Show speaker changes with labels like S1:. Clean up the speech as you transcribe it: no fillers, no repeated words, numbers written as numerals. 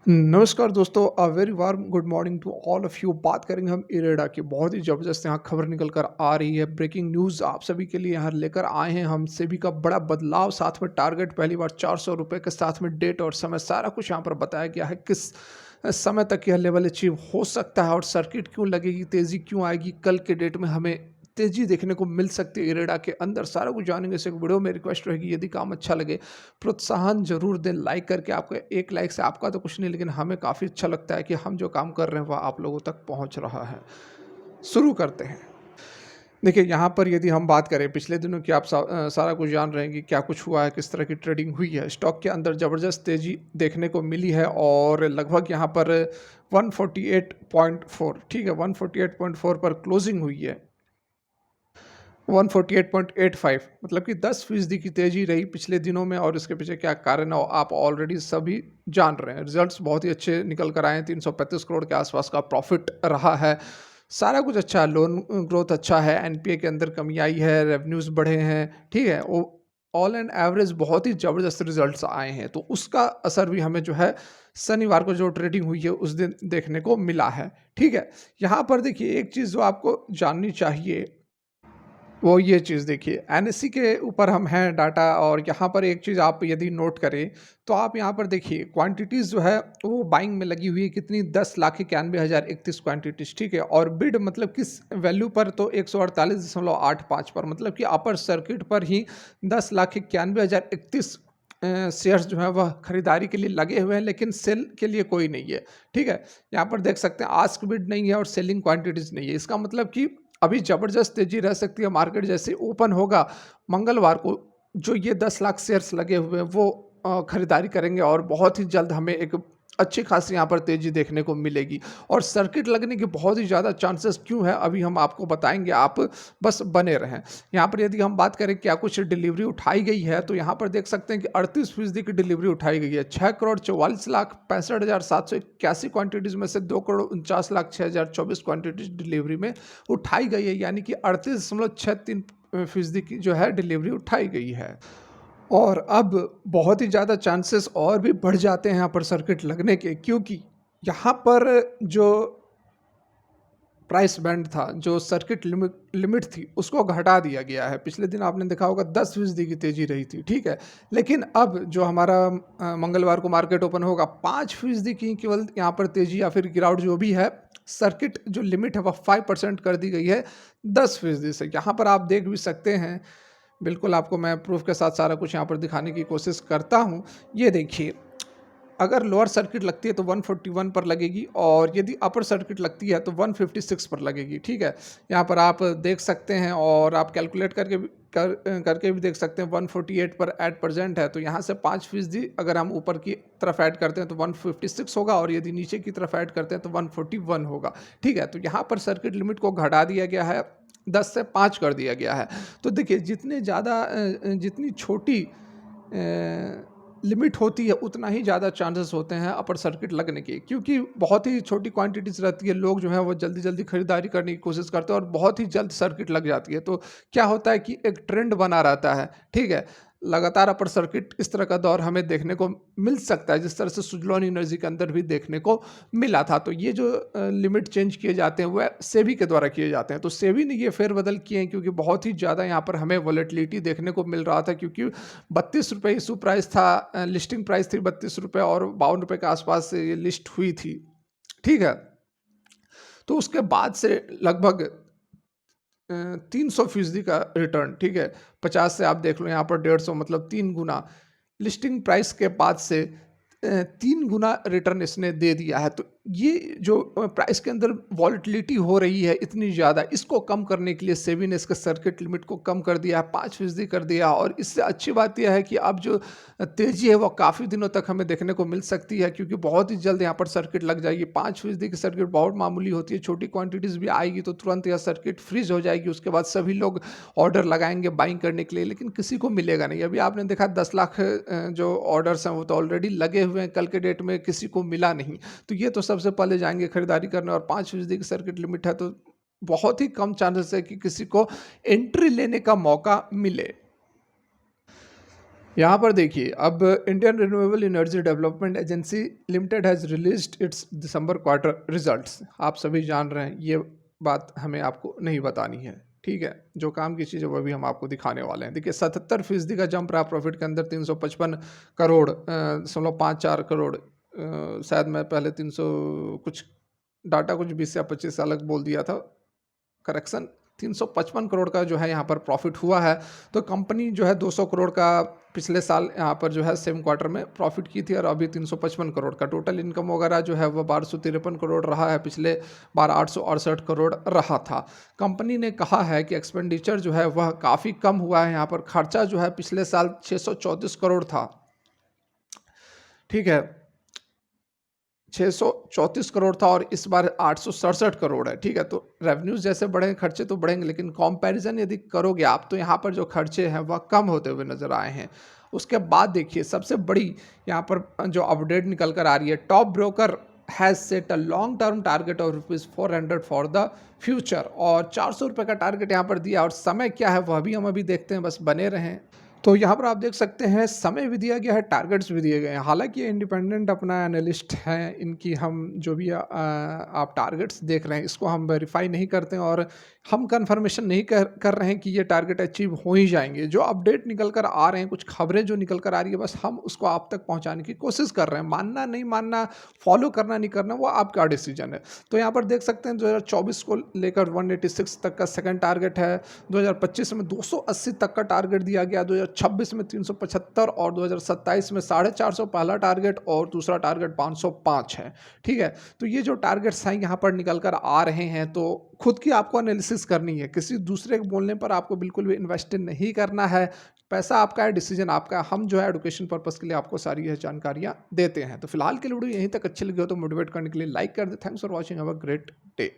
S1: नमस्कार दोस्तों, very warm good morning to all of you. बात करेंगे हम इरेडा की। बहुत ही ज़बरदस्त यहाँ खबर निकल कर आ रही है। ब्रेकिंग न्यूज़ आप सभी के लिए यहाँ लेकर आए हैं हम। सेबी का बड़ा बदलाव, साथ में टारगेट पहली बार 400 रुपये के साथ में डेट और समय सारा कुछ यहाँ पर बताया गया है। किस समय तक यह लेवल अचीव हो सकता है और सर्किट क्यों लगेगी, तेज़ी क्यों आएगी, कल के डेट में हमें तेज़ी देखने को मिल सकती है इरेडा के अंदर। सारा कुछ जानेंगे इस एक वीडियो में। रिक्वेस्ट रहेगी, यदि काम अच्छा लगे प्रोत्साहन ज़रूर दें लाइक करके। आपका एक लाइक से आपका तो कुछ नहीं, लेकिन हमें काफ़ी अच्छा लगता है कि हम जो काम कर रहे हैं वह आप लोगों तक पहुंच रहा है। शुरू करते हैं। देखिए, यहाँ पर यदि हम बात करें पिछले दिनों की, आप सारा कुछ जान रहे हैं कि क्या कुछ हुआ है, किस तरह की ट्रेडिंग हुई है। स्टॉक के अंदर ज़बरदस्त तेज़ी देखने को मिली है और लगभग यहाँ पर 148.4, ठीक है, 148.4 पर क्लोजिंग हुई है। 148.85 मतलब कि 10% की तेज़ी रही पिछले दिनों में, और इसके पीछे क्या कारण है आप ऑलरेडी सभी जान रहे हैं। रिजल्ट्स बहुत ही अच्छे निकल कर आए हैं। 335 करोड़ के आसपास का प्रॉफिट रहा है। सारा कुछ अच्छा है, लोन ग्रोथ अच्छा है, एनपीए के अंदर कमी आई है, रेवेन्यूज़ बढ़े हैं, ठीक है। वो ऑल एंड एवरेज बहुत ही ज़बरदस्त रिजल्ट्स आए हैं, तो उसका असर भी हमें जो है शनिवार को जो ट्रेडिंग हुई है उस दिन देखने को मिला है, ठीक है। यहाँ पर देखिए, एक चीज़ जो आपको जाननी चाहिए वो ये चीज़ देखिए, एनएससी के ऊपर हम हैं डाटा, और यहाँ पर एक चीज़ आप यदि नोट करें, तो आप यहाँ पर देखिए क्वांटिटीज़ जो है वो बाइंग में लगी हुई है। कितनी? 10,91,031 क्वांटिटीज़, ठीक है। और बिड मतलब किस वैल्यू पर? तो 148.85 पर, मतलब कि अपर सर्किट पर ही 10,91,031 शेयर्स जो है वह खरीदारी के लिए लगे हुए हैं, लेकिन सेल के लिए कोई नहीं है, ठीक है। यहाँ पर देख सकते हैं आस्क बिड नहीं है और सेलिंग क्वांटिटीज़ नहीं है। इसका मतलब कि अभी ज़बरदस्त तेज़ी रह सकती है। मार्केट जैसे ओपन होगा मंगलवार को, जो ये 10 लाख शेयर्स लगे हुए हैं वो खरीदारी करेंगे और बहुत ही जल्द हमें एक अच्छी खासी यहाँ पर तेज़ी देखने को मिलेगी। और सर्किट लगने के बहुत ही ज़्यादा चांसेस क्यों है, अभी हम आपको बताएँगे, आप बस बने रहें। यहाँ पर यदि हम बात करें क्या कुछ डिलीवरी उठाई गई है, तो यहाँ पर देख सकते हैं कि 38% की डिलीवरी उठाई गई है। 6,44,65,781 क्वांटिटीज़ में से 2,49,06,024 क्वांटिटीज़ डिलीवरी में उठाई गई है, यानी कि 38.63% की जो है डिलीवरी उठाई गई है। और अब बहुत ही ज़्यादा चांसेस और भी बढ़ जाते हैं यहाँ पर सर्किट लगने के, क्योंकि यहाँ पर जो प्राइस बैंड था, जो सर्किट लिमिट लिमिट थी, उसको घटा दिया गया है। पिछले दिन आपने देखा होगा 10% की तेज़ी रही थी, ठीक है। लेकिन अब जो हमारा मंगलवार को मार्केट ओपन होगा, 5% की केवल यहाँ पर तेज़ी या फिर गिरावट जो भी है, सर्किट जो लिमिट है वह 5% कर दी गई है 10% से। यहाँ पर आप देख भी सकते हैं, बिल्कुल आपको मैं प्रूफ के साथ सारा कुछ यहाँ पर दिखाने की कोशिश करता हूँ। ये देखिए, अगर लोअर सर्किट लगती है तो 141 पर लगेगी, और यदि अपर सर्किट लगती है तो 156 पर लगेगी, ठीक है। यहाँ पर आप देख सकते हैं और आप कैलकुलेट करके भी देख सकते हैं। 148 पर एट प्रेजेंट है, तो यहाँ से 5% अगर हम ऊपर की तरफ ऐड करते हैं तो 156 होगा, और यदि नीचे की तरफ ऐड करते हैं तो 141 होगा, ठीक है। तो यहाँ पर सर्किट लिमिट को घटा दिया गया है, 10 से 5 कर दिया गया है। तो देखिए, जितनी छोटी लिमिट होती है, उतना ही ज़्यादा चांसेस होते हैं अपर सर्किट लगने के, क्योंकि बहुत ही छोटी क्वांटिटीज़ रहती है। लोग जो है वो जल्दी-जल्दी खरीदारी करने की कोशिश करते हैं और बहुत ही जल्द सर्किट लग जाती है। तो क्या होता है कि एक ट्रेंड बना रहता है, ठीक है? लगातार अपर सर्किट इस तरह का दौर हमें देखने को मिल सकता है, जिस तरह से सुज़लोन एनर्जी के अंदर भी देखने को मिला था। तो ये जो लिमिट चेंज किए जाते हैं वह सेबी के द्वारा किए जाते हैं। तो सेबी ने ये फेरबदल किए हैं, क्योंकि बहुत ही ज़्यादा यहाँ पर हमें वोलेटिलिटी देखने को मिल रहा था, क्योंकि 32 रुपये इशू प्राइस था, लिस्टिंग प्राइस थी 32 रुपये, और 52 रुपये के आसपास से ये लिस्ट हुई थी, ठीक है। तो उसके बाद से लगभग 300% का रिटर्न, ठीक है। 50 से आप देख लो यहाँ पर 150, मतलब 3 गुना लिस्टिंग प्राइस के बाद से 3 गुना रिटर्न इसने दे दिया है। तो ये जो प्राइस के अंदर वॉलेटिलिटी हो रही है इतनी ज़्यादा, इसको कम करने के लिए सेबी ने इसके सर्किट लिमिट को कम कर दिया है, 5% कर दिया। और इससे अच्छी बात यह है कि अब जो तेज़ी है वो काफ़ी दिनों तक हमें देखने को मिल सकती है, क्योंकि बहुत ही जल्द यहाँ पर सर्किट लग जाएगी। 5% की सर्किट बहुत मामूली होती है, छोटी क्वांटिटीज़ भी आएगी तो तुरंत यह सर्किट फ्रीज हो जाएगी। उसके बाद सभी लोग ऑर्डर लगाएंगे बाइंग करने के लिए, लेकिन किसी को मिलेगा नहीं। अभी आपने देखा 10 लाख जो ऑर्डर्स हैं वो तो ऑलरेडी लगे हुए हैं, कल के डेट में किसी को मिला नहीं। तो ये तो सबसे पहले जाएंगे खरीदारी करने, और 5% की सर्किट लिमिट है, तो बहुत ही कम चांसेस है कि किसी को एंट्री लेने का मौका मिले। यहाँ पर देखिए, अब Indian renewable energy development agency limited has released it's December quarter results. आप सभी जान रहे हैं, ये बात हमें आपको नहीं बतानी है, ठीक है? जो काम की चीज़ है वो भी हम आपको दिखाने वाले हैं। देखिए 77% का जंप रहा प्रॉफिट के अंदर, 355 करोड़ 54 करोड़, शायद मैं पहले 300 कुछ डाटा कुछ 20 या 25 अलग बोल दिया था, करेक्शन 355 करोड़ का जो है यहाँ पर प्रॉफिट हुआ है। तो कंपनी जो है 200 करोड़ का पिछले साल यहाँ पर जो है सेम क्वार्टर में प्रॉफिट की थी, और अभी 355 करोड़ का टोटल इनकम वगैरह जो है वह 1253 करोड़ रहा है, पिछले बार 868 करोड़ रहा था। कंपनी ने कहा है कि एक्सपेंडिचर जो है वह काफ़ी कम हुआ है, यहाँ पर खर्चा जो है पिछले साल 634 करोड़ था, ठीक है, 634 करोड़ था और इस बार 867 करोड़ है, ठीक है? तो रेवेन्यूज़ जैसे बढ़ेंगे, खर्चे तो बढ़ेंगे, लेकिन कंपैरिज़न यदि करोगे आप, तो यहाँ पर जो खर्चे हैं वह कम होते हुए नज़र आए हैं। उसके बाद देखिए सबसे बड़ी यहाँ पर जो अपडेट निकल कर आ रही है, top broker has set a long term target of ₹400 for the future, और ₹400 का टारगेट यहाँ पर दिया, और समय क्या है वह भी हम अभी देखते हैं, बस बने रहें। तो यहाँ पर आप देख सकते हैं समय भी दिया गया है, टारगेट्स भी दिए गए हैं। हालाँकि ये इंडिपेंडेंट अपना एनालिस्ट हैं, इनकी हम जो भी आप टारगेट्स देख रहे हैं इसको हम वेरीफ़ाई नहीं करते हैं, और हम कन्फर्मेशन नहीं कर कर रहे हैं कि ये टारगेट अचीव हो ही जाएँगे। जो अपडेट निकल कर आ रहे हैं, कुछ खबरें जो निकल कर आ रही है, बस हम उसको आप तक पहुँचाने की कोशिश कर रहे हैं। मानना, नहीं मानना, फॉलो करना, नहीं करना, वो आपका डिसीजन है। तो यहाँ पर देख सकते हैं 2024 को लेकर 186 तक का सेकंड टारगेट है, 2025 में 280 तक का टारगेट दिया गया, 2026 में 375, और 2027 में 450 पहला टारगेट, और दूसरा टारगेट 505 है, ठीक है? तो ये जो टारगेट्स हैं यहाँ पर निकल कर आ रहे हैं, तो खुद की आपको एनालिसिस करनी है, किसी दूसरे के बोलने पर आपको बिल्कुल भी इन्वेस्ट नहीं करना है। पैसा आपका है, डिसीजन आपका है। हम जो है एजुकेशन पर्पस के लिए आपको सारी ये जानकारियाँ देते हैं। तो फिलहाल के लिए वीडियो यहीं तक अच्छी लगी हो तो मोटिवेट करने के लिए लाइक कर दें। Thanks for watching, have a great day.